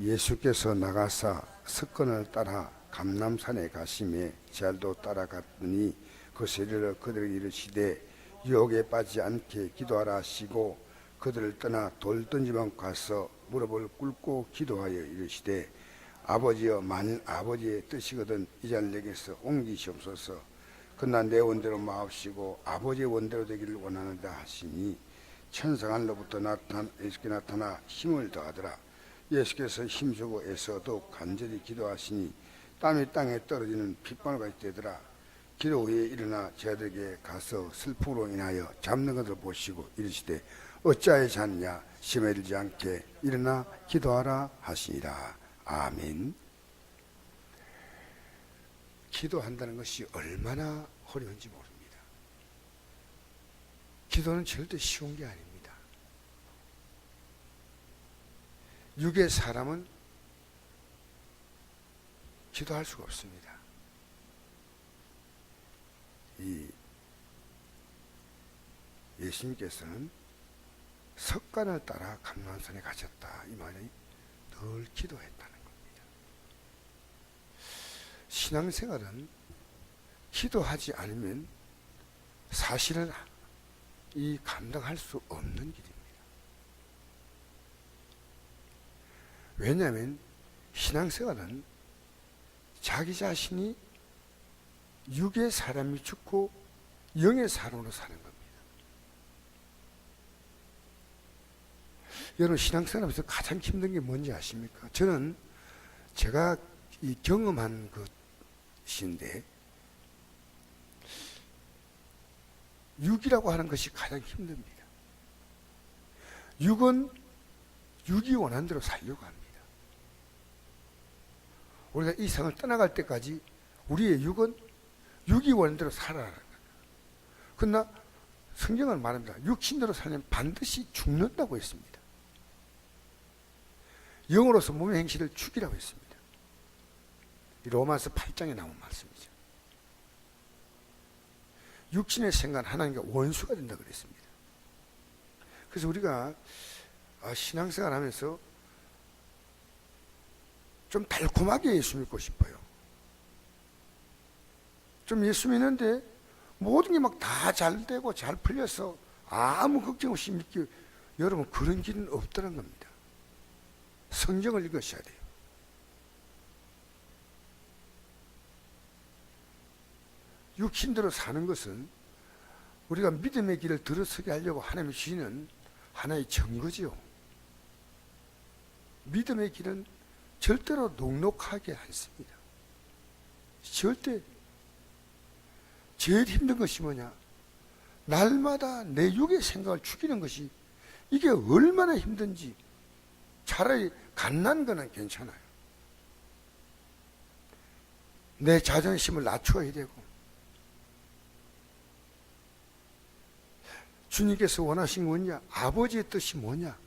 예수께서 나가사 석권을 따라 감람산에 가시매 제알도 따라갔더니 그 세례를 그들에게 이르시되 유혹에 빠지지 않게 기도하라 하시고 그들을 떠나 돌 던지방 가서 무릎을 꿇고 기도하여 이르시되 아버지여, 만일 아버지의 뜻이거든 이 잔을 내게서 옮기시옵소서. 그러나 내 원대로 마옵시고 아버지의 원대로 되기를 원하는다 하시니 천사가 하늘로부터 예수께 나타나 힘을 더하더라. 예수께서 힘주고 애써 더욱 간절히 기도하시니 땀이 땅에 떨어지는 핏방울같이 되더라. 기도 후에 일어나 제자들에게 가서 슬픔으로 인하여 잠든 것을 보시고 이르시되 어찌하여 잤냐, 심에 들지 않게 일어나 기도하라 하시니라. 아멘. 기도한다는 것이 얼마나 어려운지 모릅니다. 기도는 절대 쉬운 게 아닙니다. 육의 사람은 기도할 수가 없습니다. 예수님께서는 석간을 따라 감람산에 가셨다. 이 말이 늘 기도했다는 겁니다. 신앙생활은 기도하지 않으면 사실은 이 감당할 수 없는 길입니다. 왜냐하면 신앙생활은 자기 자신이 육의 사람이 죽고 영의 사람으로 사는 겁니다. 여러분, 신앙생활하면서 가장 힘든 게 뭔지 아십니까? 저는 제가 이 경험한 것인데 육이라고 하는 것이 가장 힘듭니다. 육은 육이 원하는 대로 살려고 합니다. 우리가 이 세상을 떠나갈 때까지 우리의 육은 육이 원하는 대로 살아라는 거예요. 그러나 성경은 말합니다. 육신대로 살면 반드시 죽는다고 했습니다. 영으로서 몸의 행실을 죽이라고 했습니다. 이 로마서 8장에 나온 말씀이죠. 육신의 생각은 하나님과 원수가 된다고 그랬습니다. 그래서 우리가 신앙생활 하면서 좀 달콤하게 예수 믿고 싶어요. 좀 예수 믿는데 모든 게 막 다 잘 되고 잘 풀려서 아무 걱정 없이 믿기, 여러분, 그런 길은 없다는 겁니다. 성경을 읽으셔야 돼요. 육신대로 사는 것은 우리가 믿음의 길을 들어서게 하려고 하나님이 주시는 하나의 증거지요. 믿음의 길은 절대로 녹록하게 않습니다. 절대. 제일 힘든 것이 뭐냐? 날마다 내 육의 생각을 죽이는 것이, 이게 얼마나 힘든지. 차라리 갓난 거는 괜찮아요. 내 자존심을 낮춰야 되고, 주님께서 원하신 게 뭐냐? 아버지의 뜻이 뭐냐?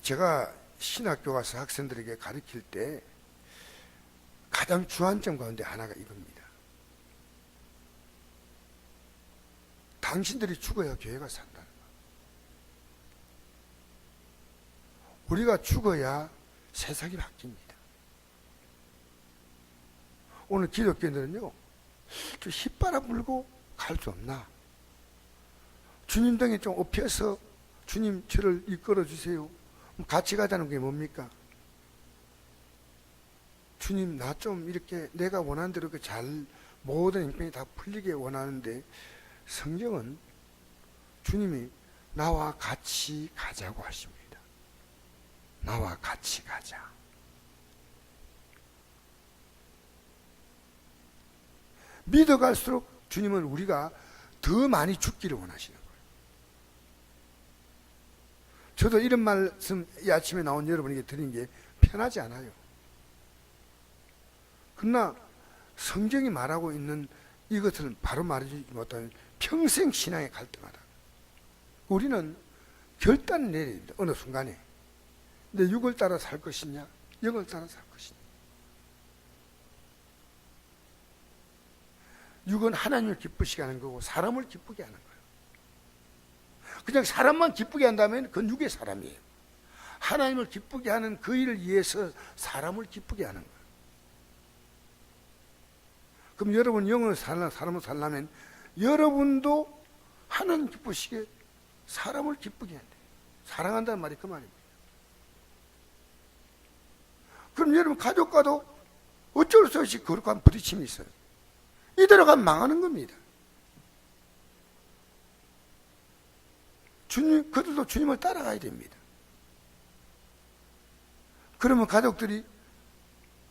제가 신학교 가서 학생들에게 가르칠 때 가장 주안점 가운데 하나가 이겁니다. 당신들이 죽어야 교회가 산다는 거. 우리가 죽어야 세상이 바뀝니다. 오늘 기독교인들은요, 좀 휘바람 불고 갈 수 없나? 주님 등에 좀 업혀서 주님 저를 이끌어 주세요. 같이 가자는 게 뭡니까? 주님, 나 좀 이렇게 내가 원하는 대로 잘 모든 인생이 다 풀리게 원하는데, 성경은 주님이 나와 같이 가자고 하십니다. 나와 같이 가자. 믿어갈수록 주님은 우리가 더 많이 죽기를 원하시는 거예요. 저도 이런 말씀 이 아침에 나온 여러분에게 드린 게 편하지 않아요. 그러나 성경이 말하고 있는 이것을 바로 말해주지 못하면 평생 신앙에 갈 때마다 우리는 결단을 내려야 됩니다. 어느 순간에 내 육을 따라 살 것이냐, 영을 따라 살 것이냐. 육은 하나님을 기쁘시게 하는 거고 사람을 기쁘게 하는 거예요. 그냥 사람만 기쁘게 한다면 그건 육의 사람이에요. 하나님을 기쁘게 하는 그 일을 위해서 사람을 기쁘게 하는 거예요. 그럼 여러분 영으로 사람을 살려면 여러분도 하나님 기쁘시게 사람을 기쁘게 해야 돼요. 사랑한다는 말이 그 말입니다. 그럼 여러분 가족과도 어쩔 수 없이 거룩한 부딪힘이 있어요. 이대로 가면 망하는 겁니다. 주님, 그들도 주님을 따라가야 됩니다. 그러면 가족들이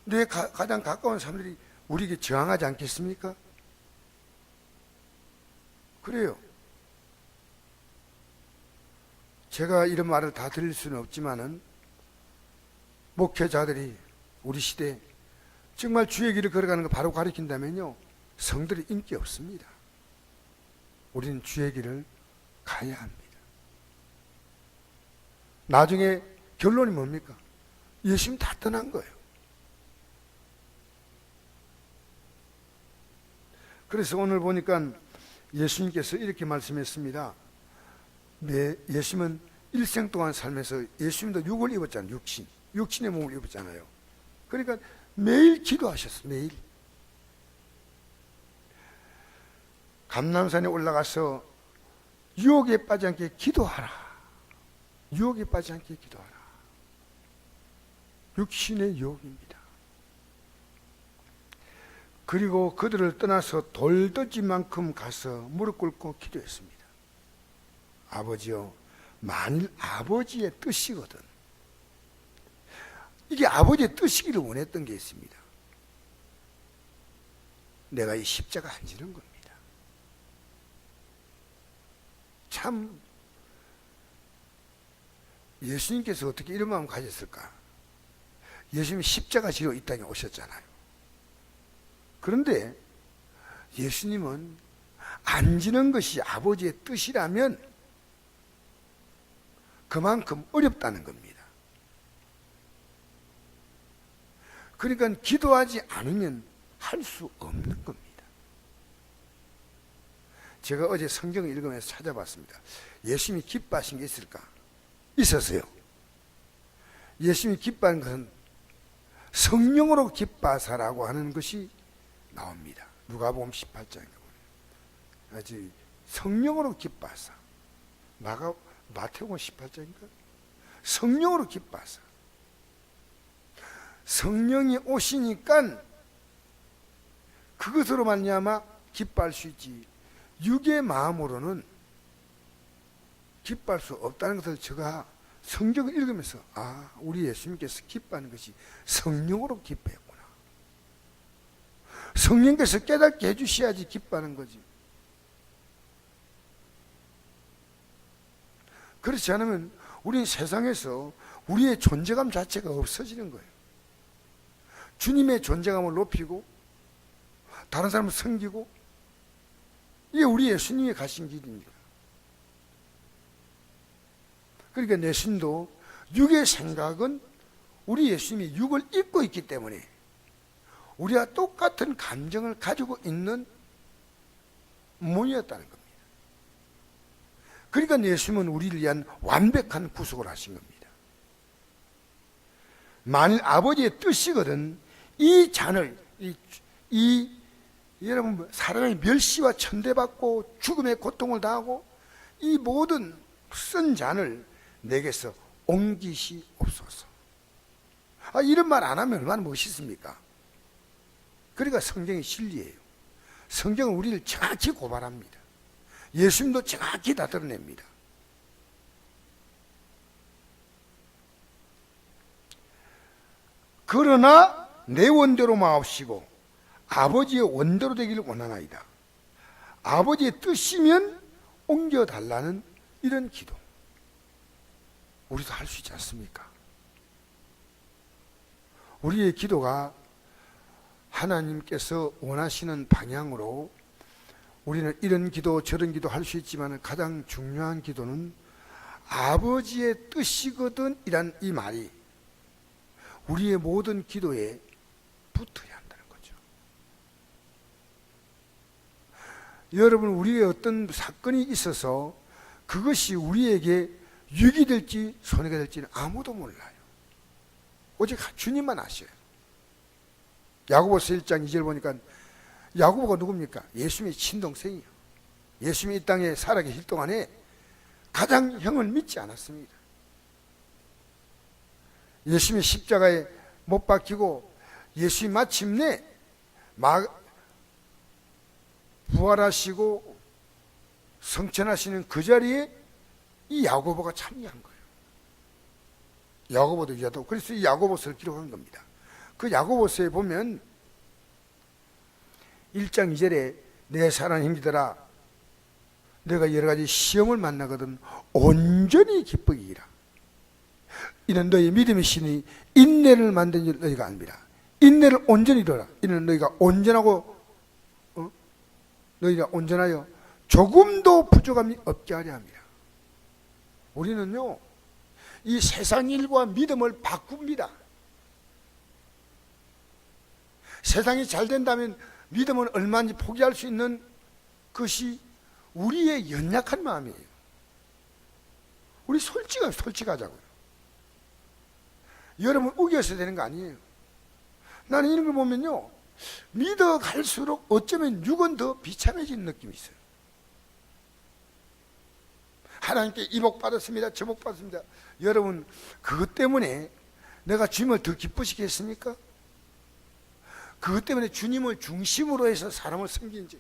내 가장 가까운 사람들이 우리에게 저항하지 않겠습니까? 그래요. 제가 이런 말을 다 드릴 수는 없지만은 목회자들이 우리 시대에 정말 주의 길을 걸어가는 거 바로 가리킨다면요, 성들이 인기 없습니다. 우리는 주의 길을 가야 합니다. 나중에 결론이 뭡니까? 예수님 다 떠난 거예요. 그래서 오늘 보니까 예수님께서 이렇게 말씀했습니다. 예수님은 일생 동안 살면서 예수님도 육을 입었잖아요. 육신의 몸을 입었잖아요. 그러니까 매일 기도하셨어요. 매일. 감람산에 올라가서 유혹에 빠지지 않게 기도하라. 유혹에 빠지지 않게 기도하라. 육신의 유혹입니다. 그리고 그들을 떠나서 돌더지만큼 가서 무릎 꿇고 기도했습니다. 아버지요, 만일 아버지의 뜻이거든. 이게 아버지의 뜻이기를 원했던 게 있습니다. 내가 이 십자가 안 지는 겁니다. 참 예수님께서 어떻게 이런 마음 가졌을까? 예수님이 십자가 지러 이 땅에 오셨잖아요. 그런데 예수님은 안 지는 것이 아버지의 뜻이라면 그만큼 어렵다는 겁니다. 그러니까 기도하지 않으면 할 수 없는 겁니다. 제가 어제 성경을 읽으면서 찾아봤습니다. 예수님이 기뻐하신 게 있을까? 있었어요. 예수님이 기뻐하는 것은 성령으로 기뻐하사라고 하는 것이 나옵니다. 누가복음 18장에 보면 성령으로 기뻐하사. 마태복음 18장인가? 성령으로 기뻐하사. 성령이 오시니까 그것으로 말미암아 기뻐할 수 있지, 육의 마음으로는 기뻐할 수 없다는 것을 제가 성경을 읽으면서 우리 예수님께서 기뻐하는 것이 성령으로 기뻐했구나. 성령께서 깨닫게 해주셔야지 기뻐하는 거지. 그렇지 않으면 우리는 세상에서 우리의 존재감 자체가 없어지는 거예요. 주님의 존재감을 높이고 다른 사람을 섬기고, 이게 우리 예수님이 가신 길입니다. 그러니까 예수님도 육의 생각은 우리 예수님이 육을 입고 있기 때문에 우리와 똑같은 감정을 가지고 있는 몸이었다는 겁니다. 그러니까 예수님은 우리를 위한 완벽한 구속을 하신 겁니다. 만일 아버지의 뜻이거든 이 잔을 여러분 사람의 멸시와 천대받고 죽음의 고통을 당하고 이 모든 쓴 잔을 내게서 옮기시옵소서. 이런 말 안 하면 얼마나 멋있습니까? 그러니까 성경이 진리예요. 성경은 우리를 정확히 고발합니다. 예수님도 정확히 다 드러냅니다. 그러나 내 원대로 마옵시고 아버지의 원대로 되기를 원하나이다. 아버지의 뜻이면 옮겨달라는 이런 기도, 우리도 할 수 있지 않습니까? 우리의 기도가 하나님께서 원하시는 방향으로 우리는 이런 기도 저런 기도 할 수 있지만 가장 중요한 기도는 아버지의 뜻이거든 이란 이 말이 우리의 모든 기도에 붙어야 한다는 거죠. 여러분, 우리의 어떤 사건이 있어서 그것이 우리에게 유익이 될지 손해가 될지는 아무도 몰라요. 오직 주님만 아셔요. 야고보서 1장 2절 보니까 야고보가 누굽니까? 예수님의 친동생이요. 예수님이 이 땅에 살아계실 동안에 가장 형을 믿지 않았습니다. 예수님이 십자가에 못 박히고 예수님이 마침내 부활하시고 성천하시는 그 자리에 이 야고보가 참여한 거예요. 야고보도 유다도. 그래서 이 야고보서를 기록한 겁니다. 그 야고보서에 보면 1장 2절에 내 사랑하는 형제들아 내가 여러 가지 시험을 만나거든 온전히 기쁘기라. 이는 너희 믿음의 신이 인내를 만든 줄 너희가 압니다. 인내를 온전히 이루라. 이는 너희가 온전하고 너희가 온전하여 조금도 부족함이 없게 하려 합니다. 우리는요 이 세상 일과 믿음을 바꿉니다. 세상이 잘 된다면 믿음은 얼마든지 포기할 수 있는 것이 우리의 연약한 마음이에요. 우리 솔직하자고요. 여러분 우겨서 되는 거 아니에요. 나는 이런 걸 보면요 믿어갈수록 어쩌면 육은 더 비참해지는 느낌이 있어요. 하나님께 이 복 받았습니다, 저 복 받았습니다. 여러분 그것 때문에 내가 주님을 더 기쁘시겠습니까? 그것 때문에 주님을 중심으로 해서 사람을 섬긴지.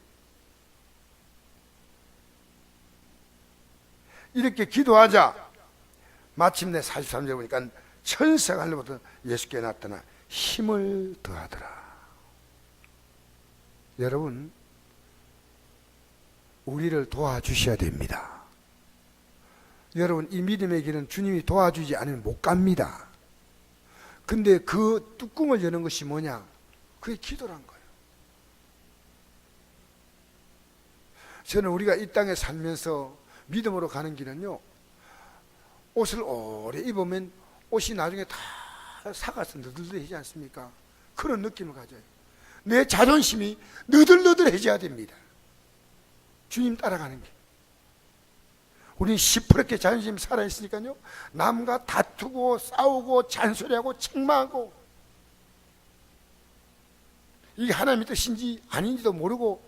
이렇게 기도하자 마침내 43절 보니까 천사가 하늘부터 예수께 나타나 힘을 더하더라. 여러분 우리를 도와주셔야 됩니다. 여러분 이 믿음의 길은 주님이 도와주지 않으면 못 갑니다. 근데 그 뚜껑을 여는 것이 뭐냐? 그게 기도란 거예요. 저는 우리가 이 땅에 살면서 믿음으로 가는 길은요 옷을 오래 입으면 옷이 나중에 다 사가서 너들너들해지지 않습니까? 그런 느낌을 가져요. 내 자존심이 너들너들해져야 됩니다. 주님 따라가는 게. 우리는 시퍼렇게 자존심이 살아있으니까요 남과 다투고 싸우고 잔소리하고 책망하고 이게 하나님의 뜻인지 아닌지도 모르고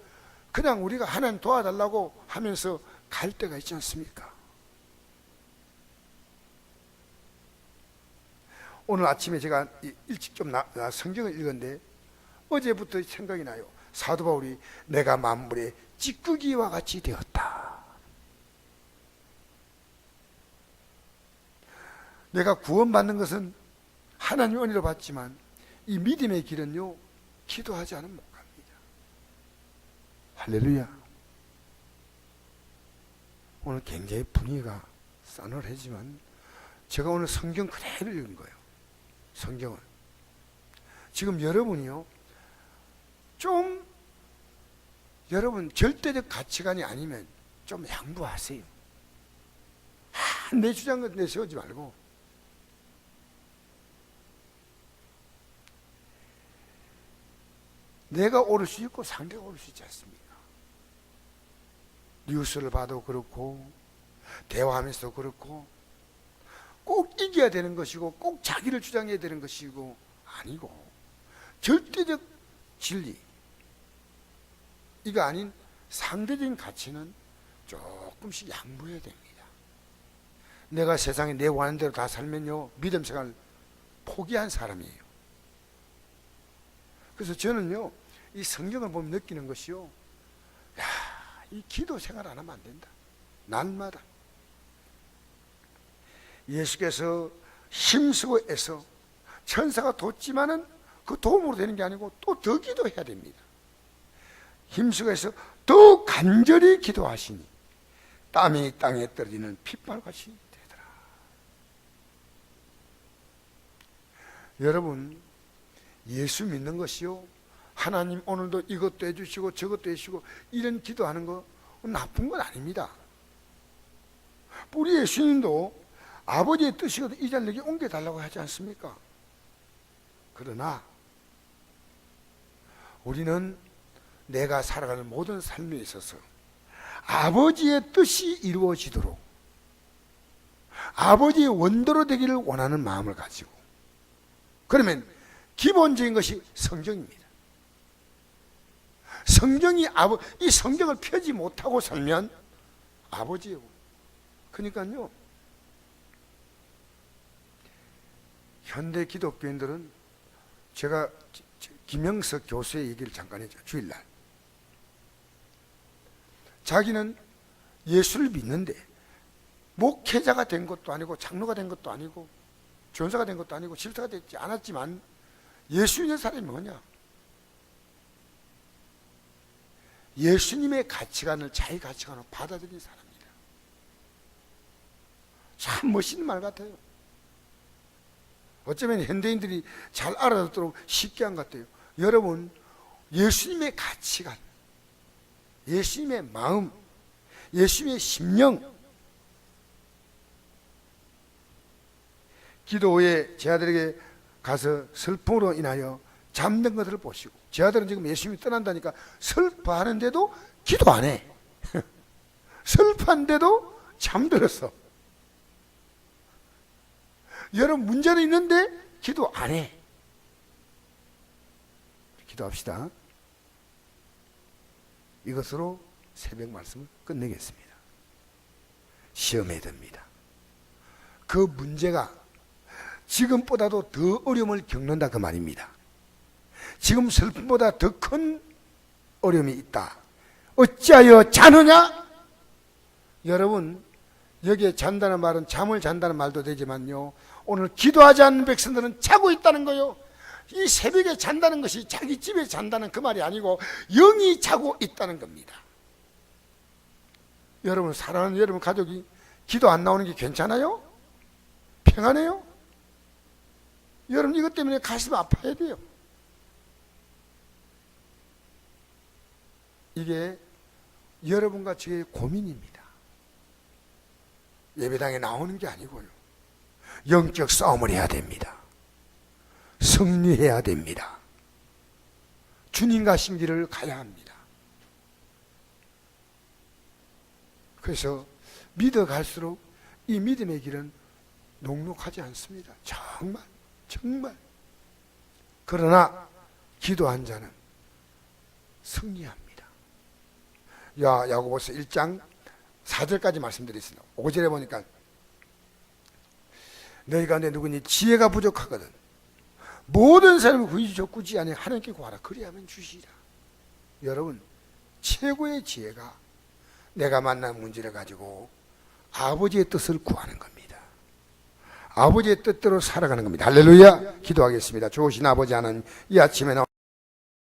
그냥 우리가 하나님 도와달라고 하면서 갈 때가 있지 않습니까? 오늘 아침에 제가 일찍 좀 성경을 읽었는데 어제부터 생각이 나요. 사도 바울이 내가 만물의 찌꺼기와 같이 되었다. 내가 구원받는 것은 하나님 은혜로 받지만 이 믿음의 길은요 기도하지 않으면 못 갑니다. 할렐루야. 오늘 굉장히 분위기가 싸늘하지만 제가 오늘 성경 그대로 읽은 거예요. 성경을 지금 여러분이요 좀 여러분 절대적 가치관이 아니면 좀 양보하세요. 내 주장을 내세우지 말고 내가 오를 수 있고 상대가 오를 수 있지 않습니까? 뉴스를 봐도 그렇고 대화하면서도 그렇고 꼭 이겨야 되는 것이고 꼭 자기를 주장해야 되는 것이고 아니고 절대적 진리 이거 아닌 상대적인 가치는 조금씩 양보해야 됩니다. 내가 세상에 내 원하는 대로 다 살면요 믿음 생활 포기한 사람이에요. 그래서 저는요 이 성경을 보면 느끼는 것이요 이 기도 생활 안 하면 안 된다. 날마다 예수께서 힘쓰고 애써 천사가 돕지만은 그 도움으로 되는 게 아니고 또 더 기도해야 됩니다. 힘쓰고 애써 더 간절히 기도하시니 땀이 땅에 떨어지는 핏발같이 되더라. 여러분 예수 믿는 것이요 하나님 오늘도 이것도 해주시고 저것도 해주시고 이런 기도하는 거 나쁜 건 아닙니다. 우리 예수님도 아버지의 뜻이거든 이 자리에 옮겨달라고 하지 않습니까? 그러나 우리는 내가 살아가는 모든 삶에 있어서 아버지의 뜻이 이루어지도록 아버지의 원대로 되기를 원하는 마음을 가지고, 그러면 기본적인 것이 성경입니다. 이 성경을 펴지 못하고 살면 아버지예요. 그러니까요, 현대 기독교인들은, 제가 김영석 교수의 얘기를 잠깐 했죠. 주일날 자기는 예수를 믿는데 목회자가 된 것도 아니고 장로가 된 것도 아니고 전사가 된 것도 아니고 집사가 되지 않았지만 예수 믿는 사람이 뭐냐? 예수님의 가치관을 자기 가치관으로 받아들인 사람입니다. 참 멋있는 말 같아요. 어쩌면 현대인들이 잘 알아듣도록 쉽게 한 것 같아요. 여러분, 예수님의 가치관, 예수님의 마음, 예수님의 심령, 기도 후에 제 아들에게 가서 슬픔으로 인하여 잠든 것들을 보시고, 제 아들은 지금 예수님이 떠난다니까 슬퍼하는데도 기도 안 해. 슬퍼한데도 잠들었어. 여러분, 문제는 있는데 기도 안 해. 기도합시다. 이것으로 새벽 말씀을 끝내겠습니다. 시험에 듭니다. 그 문제가 지금보다도 더 어려움을 겪는다, 그 말입니다. 지금 슬픔보다 더 큰 어려움이 있다. 어찌하여 자느냐? 여러분, 여기에 잔다는 말은 잠을 잔다는 말도 되지만요, 오늘 기도하지 않는 백성들은 자고 있다는 거요. 이 새벽에 잔다는 것이 자기 집에 잔다는 그 말이 아니고 영이 자고 있다는 겁니다. 여러분, 사랑하는 여러분 가족이 기도 안 나오는 게 괜찮아요? 평안해요? 여러분, 이것 때문에 가슴 아파야 돼요. 이게 여러분과 저의 고민입니다. 예배당에 나오는 게 아니고요, 영적 싸움을 해야 됩니다. 승리해야 됩니다. 주님과 심기를 가야 합니다. 그래서 믿어갈수록 이 믿음의 길은 녹록하지 않습니다. 정말. 그러나 기도한 자는 승리합니다. 야고보서 1장 4절까지 말씀드렸습니다. 5절에 보니까 너희 가운데 누구니 지혜가 부족하거든 모든 사람을 구하지 족구지 아니 하나님께 구하라 그리하면 주시리라. 여러분, 최고의 지혜가 내가 만난 문제를 가지고 아버지의 뜻을 구하는 겁니다. 아버지의 뜻대로 살아가는 겁니다. 할렐루야. 기도하겠습니다. 좋으신 아버지 하나님, 이 아침에